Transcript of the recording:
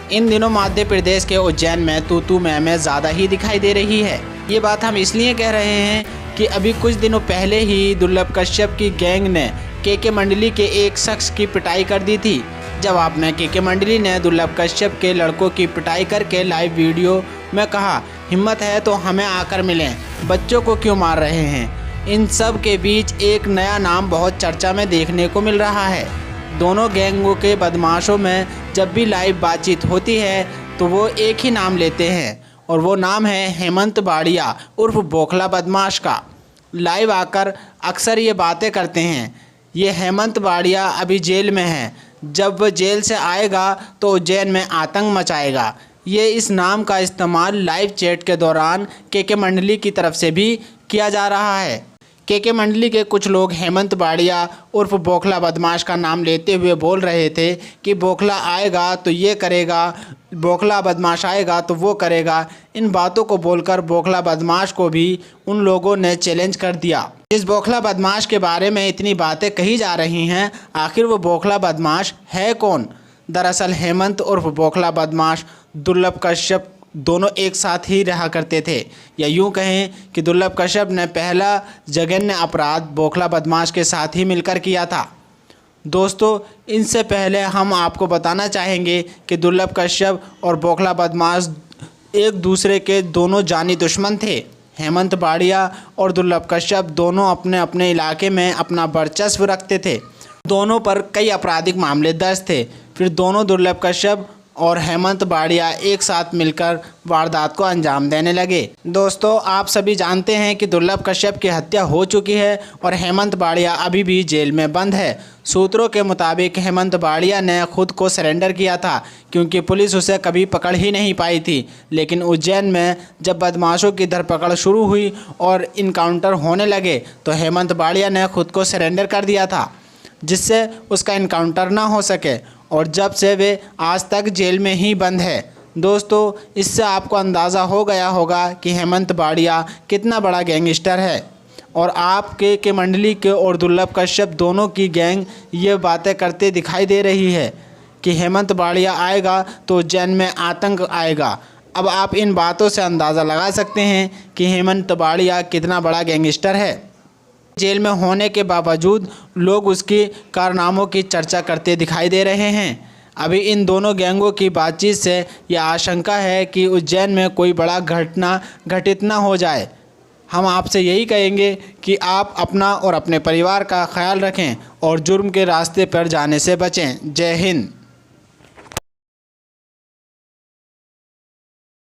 इन दिनों मध्य प्रदेश के उज्जैन में तू मैं ज़्यादा ही दिखाई दे रही है। ये बात हम इसलिए कह रहे हैं कि अभी कुछ दिनों पहले ही दुर्लभ कश्यप की गैंग ने के मंडली के एक शख्स की पिटाई कर दी थी। जवाब में के मंडली ने दुर्लभ कश्यप के लड़कों की पिटाई करके लाइव वीडियो में कहा, हिम्मत है तो हमें आकर मिलें, बच्चों को क्यों मार रहे हैं। इन सब के बीच एक नया नाम बहुत चर्चा में देखने को मिल रहा है। दोनों गैंगों के बदमाशों में जब भी लाइव बातचीत होती है तो वो एक ही नाम लेते हैं और वो नाम है हेमंत बाड़िया उर्फ बोखला बदमाश का। लाइव आकर अक्सर ये बातें करते हैं। ये हेमंत बाड़िया अभी जेल में है, जब वह जेल से आएगा तो उज्जैन में आतंक मचाएगा। ये इस नाम का इस्तेमाल लाइव चैट के दौरान के मंडली की तरफ से भी किया जा रहा है। के मंडली के कुछ लोग हेमंत बाड़िया उर्फ बोखला बदमाश का नाम लेते हुए बोल रहे थे कि बोखला आएगा तो ये करेगा, बोखला बदमाश आएगा तो वो करेगा। इन बातों को बोलकर बोखला बदमाश को भी उन लोगों ने चैलेंज कर दिया। इस बोखला बदमाश के बारे में इतनी बातें कही जा रही हैं, आखिर वो बोखला बदमाश है कौन? दरअसल हेमंत उर्फ बोखला बदमाश दुर्लभ कश्यप दोनों एक साथ ही रहा करते थे, या यूं कहें कि दुर्लभ कश्यप ने पहला जघन्य अपराध बोखला बदमाश के साथ ही मिलकर किया था। दोस्तों, इनसे पहले हम आपको बताना चाहेंगे कि दुर्लभ कश्यप और बोखला बदमाश एक दूसरे के दोनों जानी दुश्मन थे। हेमंत बाड़िया और दुर्लभ कश्यप दोनों अपने अपने इलाके में अपना वर्चस्व रखते थे। दोनों पर कई आपराधिक मामले दर्ज थे। फिर दोनों दुर्लभ कश्यप और हेमंत बाड़िया एक साथ मिलकर वारदात को अंजाम देने लगे। दोस्तों, आप सभी जानते हैं कि दुर्लभ कश्यप की हत्या हो चुकी है और हेमंत बाड़िया अभी भी जेल में बंद है। सूत्रों के मुताबिक हेमंत बाड़िया ने खुद को सरेंडर किया था क्योंकि पुलिस उसे कभी पकड़ ही नहीं पाई थी। लेकिन उज्जैन में जब बदमाशों की धरपकड़ शुरू हुई और इनकाउंटर होने लगे तो हेमंत बाड़िया ने खुद को सरेंडर कर दिया था, जिससे उसका इनकाउंटर ना हो सके, और जब से वे आज तक जेल में ही बंद है। दोस्तों, इससे आपको अंदाज़ा हो गया होगा कि हेमंत बाड़िया कितना बड़ा गैंगस्टर है। और आप के मंडली के और दुर्लभ कश्यप दोनों की गैंग ये बातें करते दिखाई दे रही है कि हेमंत बाड़िया आएगा तो उज्जैन में आतंक आएगा। अब आप इन बातों से अंदाज़ा लगा सकते हैं कि हेमंत बाड़िया कितना बड़ा गैंगस्टर है। जेल में होने के बावजूद लोग उसके कारनामों की चर्चा करते दिखाई दे रहे हैं। अभी इन दोनों गैंगों की बातचीत से यह आशंका है कि उज्जैन में कोई बड़ा घटना घटित ना हो जाए। हम आपसे यही कहेंगे कि आप अपना और अपने परिवार का ख्याल रखें और जुर्म के रास्ते पर जाने से बचें। जय हिंद।